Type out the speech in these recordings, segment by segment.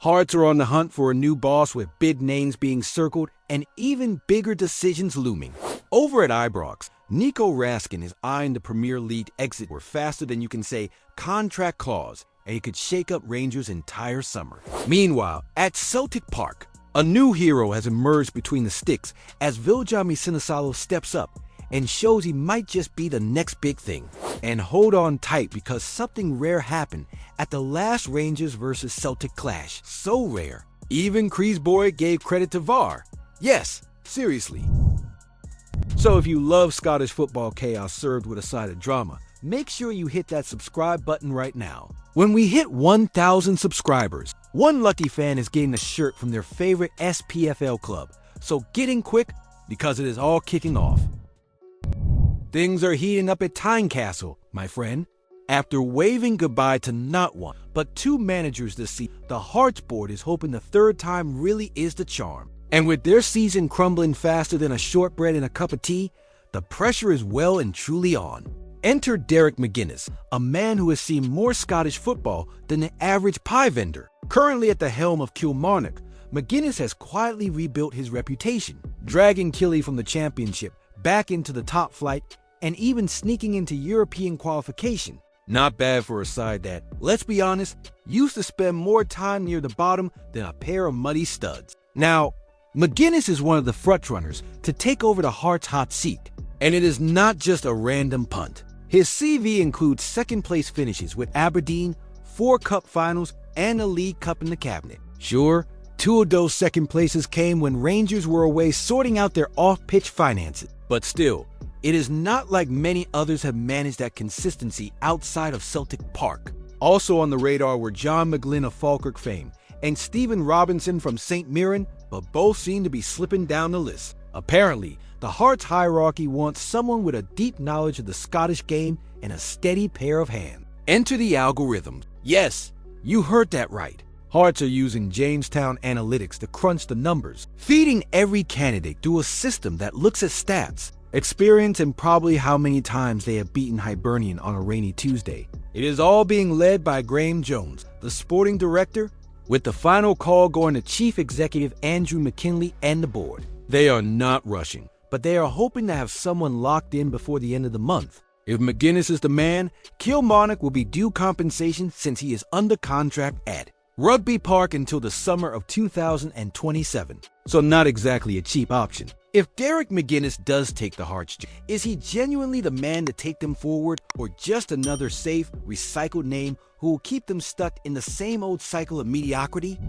Hearts are on the hunt for a new boss with big names being circled and even bigger decisions looming. Over at Ibrox, Nico Raskin is eyeing the Premier League exit or faster than you can say contract clause, and he could shake up Rangers' entire summer. Meanwhile, at Celtic Park, a new hero has emerged between the sticks as Viljami Sinisalo steps up and shows he might just be the next big thing. And hold on tight because something rare happened at the last Rangers vs Celtic clash. So rare, even Kris Boyd gave credit to VAR. Yes, seriously. So if you love Scottish football chaos served with a side of drama, make sure you hit that subscribe button right now. When we hit 1,000 subscribers, one lucky fan is getting a shirt from their favorite SPFL club. So get in quick because it is all kicking off. Things are heating up at Tynecastle, my friend. After waving goodbye to not one, but two managers this season, the Hearts board is hoping the third time really is the charm. And with their season crumbling faster than a shortbread in a cup of tea, the pressure is well and truly on. Enter Derek McInnes, a man who has seen more Scottish football than the average pie vendor. Currently at the helm of Kilmarnock, McInnes has quietly rebuilt his reputation, dragging Killie from the Championship back into the top flight and even sneaking into European qualification. Not bad for a side that, let's be honest, used to spend more time near the bottom than a pair of muddy studs. Now, McInnes is one of the frontrunners to take over the Hearts' hot seat, and it is not just a random punt. His CV includes second-place finishes with Aberdeen, 4 cup finals, and a League Cup in the cabinet. Sure, 2 of those second places came when Rangers were away sorting out their off-pitch finances, but still, it is not like many others have managed that consistency outside of Celtic Park. Also on the radar were John McGlynn of Falkirk fame and Stephen Robinson from St. Mirren, but both seem to be slipping down the list. Apparently, the Hearts hierarchy wants someone with a deep knowledge of the Scottish game and a steady pair of hands. Enter the algorithms. Yes, you heard that right. Hearts are using Jamestown Analytics to crunch the numbers, feeding every candidate through a system that looks at stats, experience, and probably how many times they have beaten Hibernian on a rainy Tuesday. It is all being led by Graham Jones, the sporting director, with the final call going to Chief Executive Andrew McKinley and the board. They are not rushing, but they are hoping to have someone locked in before the end of the month. If McInnes is the man, Kilmarnock will be due compensation since he is under contract at Rugby Park until the summer of 2027. So not exactly a cheap option. If Derek McInnes does take the Hearts, is he genuinely the man to take them forward, or just another safe, recycled name who will keep them stuck in the same old cycle of mediocrity?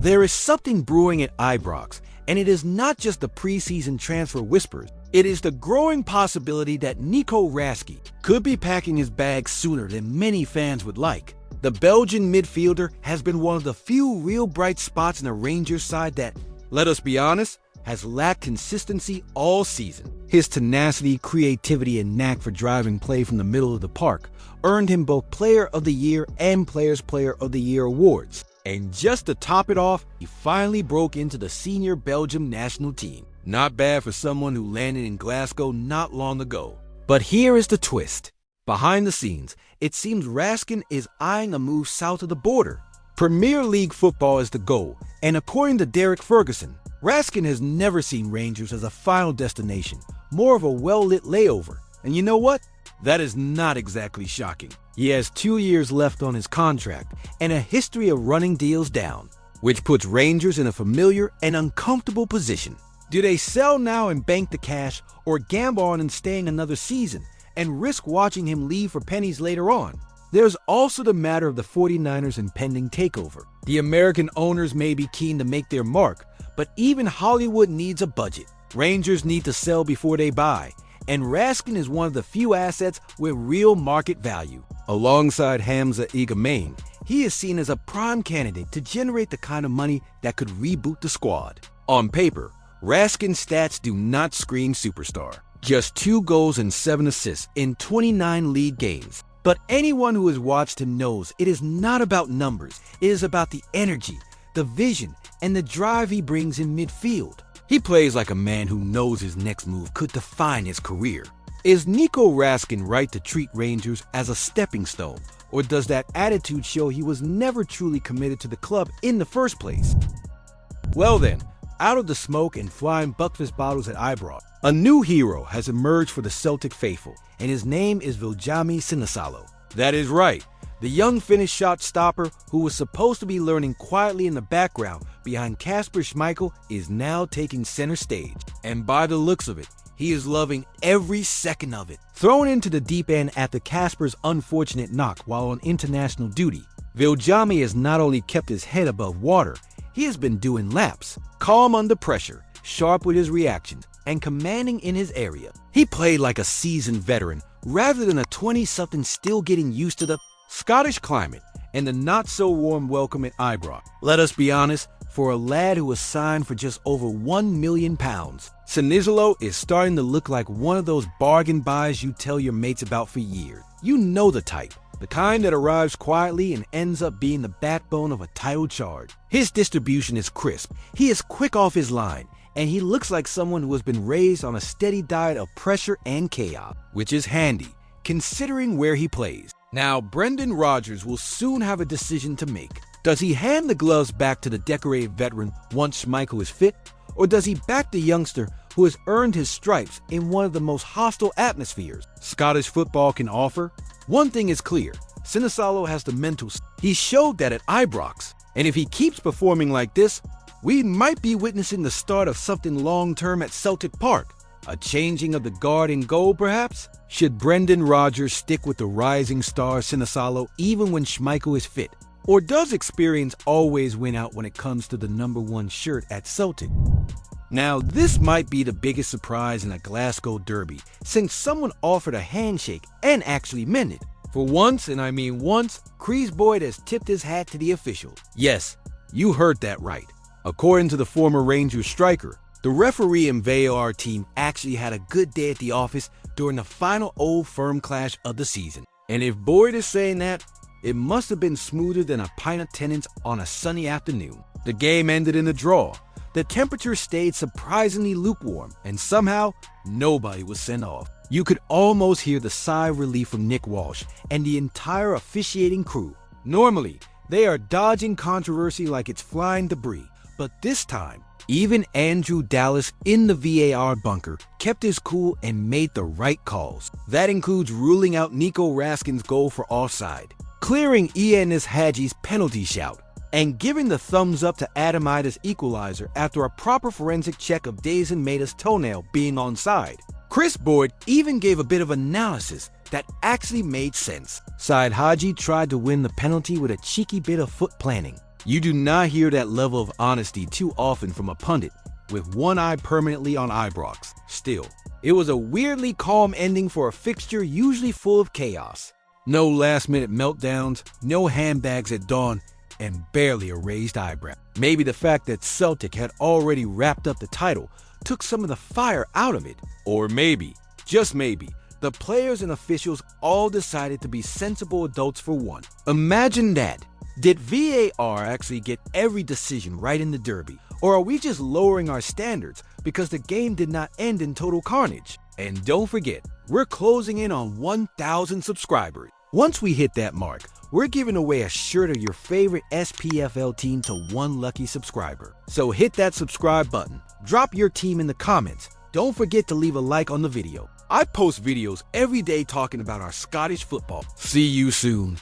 There is something brewing at Ibrox, and it is not just the preseason transfer whispers. It is the growing possibility that Nico Raskin could be packing his bags sooner than many fans would like. The Belgian midfielder has been one of the few real bright spots in the Rangers side that, let us be honest, has lacked consistency all season. His tenacity, creativity, and knack for driving play from the middle of the park earned him both Player of the Year and Players Player of the Year awards. And just to top it off, he finally broke into the senior Belgium national team. Not bad for someone who landed in Glasgow not long ago. But here is the twist. Behind the scenes, it seems Raskin is eyeing a move south of the border. Premier League football is the goal, and according to Derek Ferguson, Raskin has never seen Rangers as a final destination, more of a well-lit layover. And you know what? That is not exactly shocking. He has 2 years left on his contract and a history of running deals down, which puts Rangers in a familiar and uncomfortable position. Do they sell now and bank the cash, or gamble on him staying another season and risk watching him leave for pennies later on? There's also the matter of the 49ers' impending takeover. The American owners may be keen to make their mark, but even Hollywood needs a budget. Rangers need to sell before they buy, and Raskin is one of the few assets with real market value. Alongside Hamza Igamain, he is seen as a prime candidate to generate the kind of money that could reboot the squad. On paper, Raskin's stats do not scream superstar. Just 2 goals and 7 assists in 29 league games. But anyone who has watched him knows it is not about numbers. It is about the energy, the vision, and the drive he brings in midfield. He plays like a man who knows his next move could define his career. Is Nico Raskin right to treat Rangers as a stepping stone, Or does that attitude show he was never truly committed to the club in the first place? Well then, out of the smoke and flying buckfast bottles at Ibrox, a new hero has emerged for the Celtic faithful, and his name is Viljami Sinisalo. That is right, the young Finnish shot stopper who was supposed to be learning quietly in the background behind Kasper Schmeichel is now taking center stage. And by the looks of it, he is loving every second of it. Thrown into the deep end after Kasper's unfortunate knock while on international duty, Viljami has not only kept his head above water, he has been doing laps, calm under pressure, sharp with his reactions, and commanding in his area. He played like a seasoned veteran rather than a 20-something still getting used to the Scottish climate and the not-so-warm welcome at Ibrox. Let us be honest, for a lad who was signed for just over £1 million, Sinisalo is starting to look like one of those bargain buys you tell your mates about for years. You know the type. The kind that arrives quietly and ends up being the backbone of a title charge. His distribution is crisp, he is quick off his line, and he looks like someone who has been raised on a steady diet of pressure and chaos, which is handy, considering where he plays. Now, Brendan Rodgers will soon have a decision to make. Does he hand the gloves back to the decorated veteran once Schmeichel is fit, or does he back the youngster who has earned his stripes in one of the most hostile atmospheres Scottish football can offer? One thing is clear, Sinisalo has the mental. He showed that at Ibrox, and if he keeps performing like this, we might be witnessing the start of something long-term at Celtic Park. A changing of the guard in goal, perhaps? Should Brendan Rodgers stick with the rising star Sinisalo even when Schmeichel is fit? Or does experience always win out when it comes to the #1 shirt at Celtic? Now, this might be the biggest surprise in a Glasgow derby, since someone offered a handshake and actually meant it. For once, and I mean once, Kris Boyd has tipped his hat to the official. Yes, you heard that right. According to the former Rangers striker, the referee and VAR team actually had a good day at the office during the final Old Firm clash of the season. And if Boyd is saying that, it must have been smoother than a pint of Tennent's on a sunny afternoon. The game ended in a draw. The temperature stayed surprisingly lukewarm, and somehow, nobody was sent off. You could almost hear the sigh of relief from Nick Walsh and the entire officiating crew. Normally, they are dodging controversy like it's flying debris, but this time, even Andrew Dallas in the VAR bunker kept his cool and made the right calls. That includes ruling out Nico Raskin's goal for offside, clearing Ianis Hadji's penalty shout, and giving the thumbs up to Adam Ida's equalizer after a proper forensic check of Dazen Maida's toenail being onside. Kris Boyd even gave a bit of analysis that actually made sense. Said Hadji tried to win the penalty with a cheeky bit of foot planning. You do not hear that level of honesty too often from a pundit, with one eye permanently on Ibrox. Still, it was a weirdly calm ending for a fixture usually full of chaos. No last-minute meltdowns, no handbags at dawn, and barely a raised eyebrow. Maybe the fact that Celtic had already wrapped up the title took some of the fire out of it. Or maybe, just maybe, the players and officials all decided to be sensible adults for one. Imagine that. Did VAR actually get every decision right in the derby? Or are we just lowering our standards because the game did not end in total carnage? And don't forget, we're closing in on 1,000 subscribers. Once we hit that mark, we're giving away a shirt of your favorite SPFL team to one lucky subscriber. So hit that subscribe button, drop your team in the comments. Don't forget to leave a like on the video. I post videos every day talking about our Scottish football. See you soon.